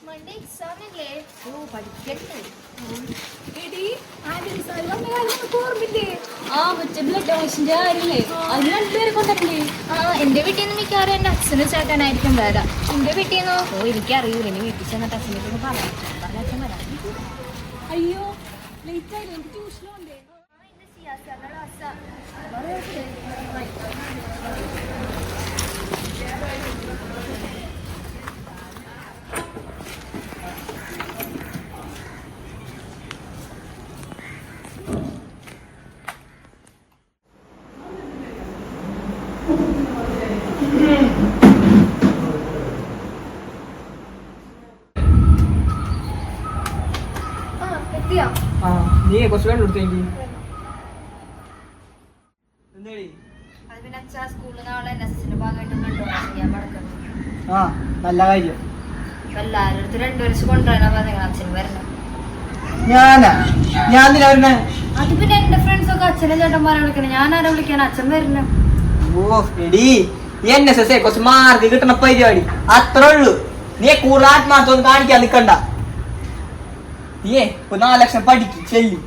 Monday exam അല്ലേ? ഓ പഠിക്കണ്ടേ? എന്റെ വീട്ടിൽ നിന്ന് മിക്കവാറും എന്റെ അച്ഛനും ചേട്ടനായിരിക്കും വരാം. എന്റെ വീട്ടിൽ നിന്ന് എനിക്കറിയൂല. ഇനി വീട്ടിൽ ചെന്നിട്ട് അച്ഛനൊക്കെ പറയാം. അച്ഛൻ വരാം. അയ്യോ ലേറ്റ് ആയി, എനിക്ക് ട്യൂഷനുണ്ട്. നീ കുറച്ച് വേണ്ട കൊടുത്തെങ്കിൽ ആ നല്ല കാര്യം. എല്ലാവരുടെ 2 വർഷം കൊണ്ടുവരാനാ പറഞ്ഞ അച്ഛന് വരണം. ഞാൻ വരണേ. അത് പിന്നെ എന്റെ ഫ്രണ്ട്സ് ഒക്കെ അച്ഛനെ ചേട്ടന്മാരെ വിളിക്കണം. ഞാൻ ആരെ വിളിക്കാൻ? അച്ഛൻ വരണം. ഓ എടി NSS കുറച്ച് മാർക്ക് കിട്ടണ പരിപാടി അത്രേ ഉള്ളൂ. നീ കൂടുതൽ ആത്മാർത്ഥം കാണിക്കാൻ നിൽക്കണ്ട. നീ 4 ലക്ഷം പഠിക്കും ചെല്ലി.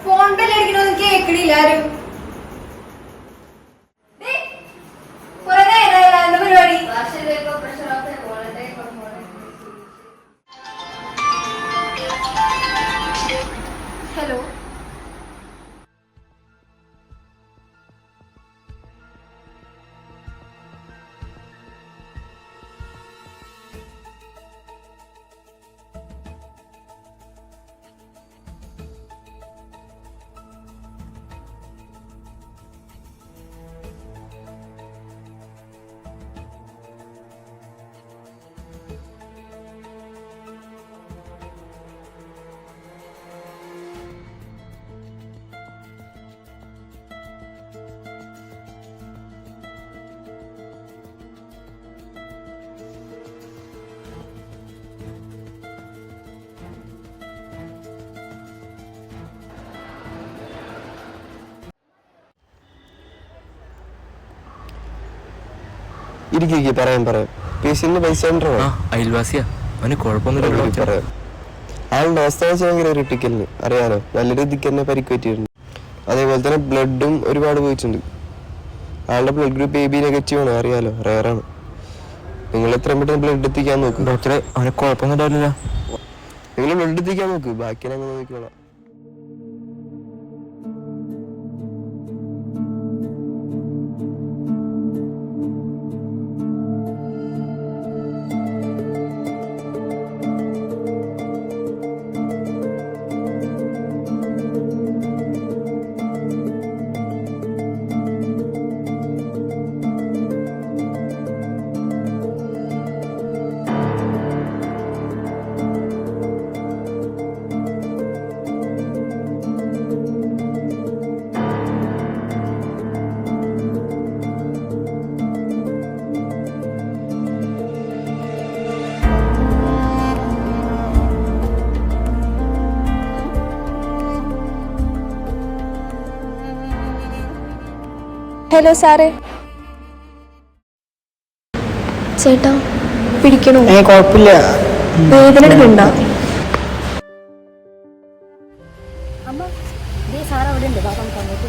ഫോൺ ബെല്ലടിക്കണോന്ന് കേക്കണില്ല ആരും. പരിപാടി ഹലോ. ഇരിക്കും പറയാം പേഷ്യന്റിന് പൈസ അയൽവാസിയാ, അവന് കുഴപ്പമൊന്നുമില്ല. പറയാം. ആളുടെ അവസ്ഥ വെച്ച് ഭയങ്കര ക്രിട്ടിക്കലിന് അറിയാലോ. നല്ല രീതിക്ക് തന്നെ പരിക്ക് പറ്റിയിട്ടുണ്ട്. അതേപോലെ തന്നെ ബ്ലഡും ഒരുപാട് പോയിട്ടുണ്ട്. ആളുടെ ബ്ലഡ് ഗ്രൂപ്പ് AB നെഗറ്റീവ് ആണ്, അറിയാലോ, റയറാണ്. നിങ്ങൾ എത്രയും പെട്ടെന്ന് ബ്ലഡ് എത്തിക്കാൻ നോക്ക്. ഡോക്ടറെ അവന് കുഴപ്പമൊന്നും ഉണ്ടാവില്ല. നിങ്ങൾ ബ്ലഡ് എത്തിക്കാൻ നോക്ക്, ബാക്കി ഞങ്ങൾ നോക്കിക്കോളാം. ഹലോ സാറേ. ചേട്ടാ പിടിക്കണോ? കുഴപ്പമില്ല. വേദന എടുക്കണ്ടോ? സാർ അവിടെ ഉണ്ട്. ബാബാ അങ്ങോട്ട്.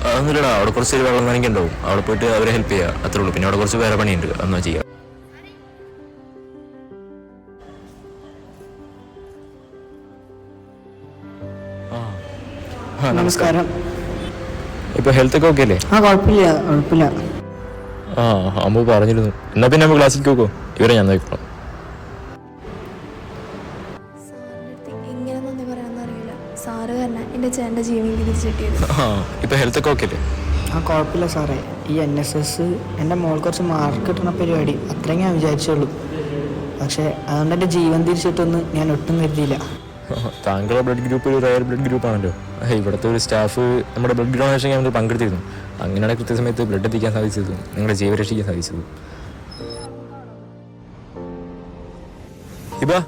അതൊന്നുമില്ലടാ, അവിടെ കുറച്ച് വെള്ളം നനയ്ക്കുണ്ടാവും. അവിടെ പോയിട്ട് അവരെ ഹെൽപ്പ് ചെയ്യുക, അത്രേ ഉള്ളൂ. പിന്നെ അവിടെ കുറച്ച് വേറെ പണിയുണ്ട്, അതൊന്നും ചെയ്യാം. നമസ്കാരം. ഇപ്പൊ ഹെൽത്ത് ഒക്കെ ഓക്കെ അല്ലേ? കുഴപ്പമില്ല. അമ്മ പറഞ്ഞിരുന്നു. എന്നാ പിന്നെ നമ്മൾ ക്ലാസ്സിലേക്ക് നോക്കോ? ഇവരെ ഞാൻ നോക്കണം. എങ്ങനെ നന്ദി പറയാമെന്ന് അറിയില്ല. സാറ് കാരണം എൻ്റെ ചാൻസ് കിട്ടിയത്. ആ ഇപ്പൊ ഹെൽത്ത് ഒക്കെ ഓക്കെ അല്ലേ? ആ കുഴപ്പമില്ല സാറേ. ഈ NSS എൻ്റെ മോൾ കുറച്ച് മാർക്ക് കിട്ടുന്ന പരിപാടി അത്രയും ഞാൻ വിചാരിച്ചുള്ളൂ. പക്ഷേ അതുകൊണ്ട് എൻ്റെ ജീവൻ തിരിച്ചിട്ടൊന്നും ഞാൻ ഒട്ടും കരുതിയില്ല. താങ്കളുടെ ബ്ലഡ് ഗ്രൂപ്പ് ഒരു റയർ ബ്ലഡ് ഗ്രൂപ്പ് ആണല്ലോ. ഇവിടുത്തെ ഒരു സ്റ്റാഫ് നമ്മുടെ ബ്ലഡ് ഡൊണേഷൻ ക്യാമ്പിൽ പങ്കെടുത്തിരുന്നു. അങ്ങനെയാണ് കൃത്യസമയത്ത് ബ്ലഡ് എത്തിക്കാൻ സാധിച്ചത്, നിങ്ങളുടെ ജീവൻ രക്ഷിക്കാൻ സാധിച്ചത്. ഇപ്പൊ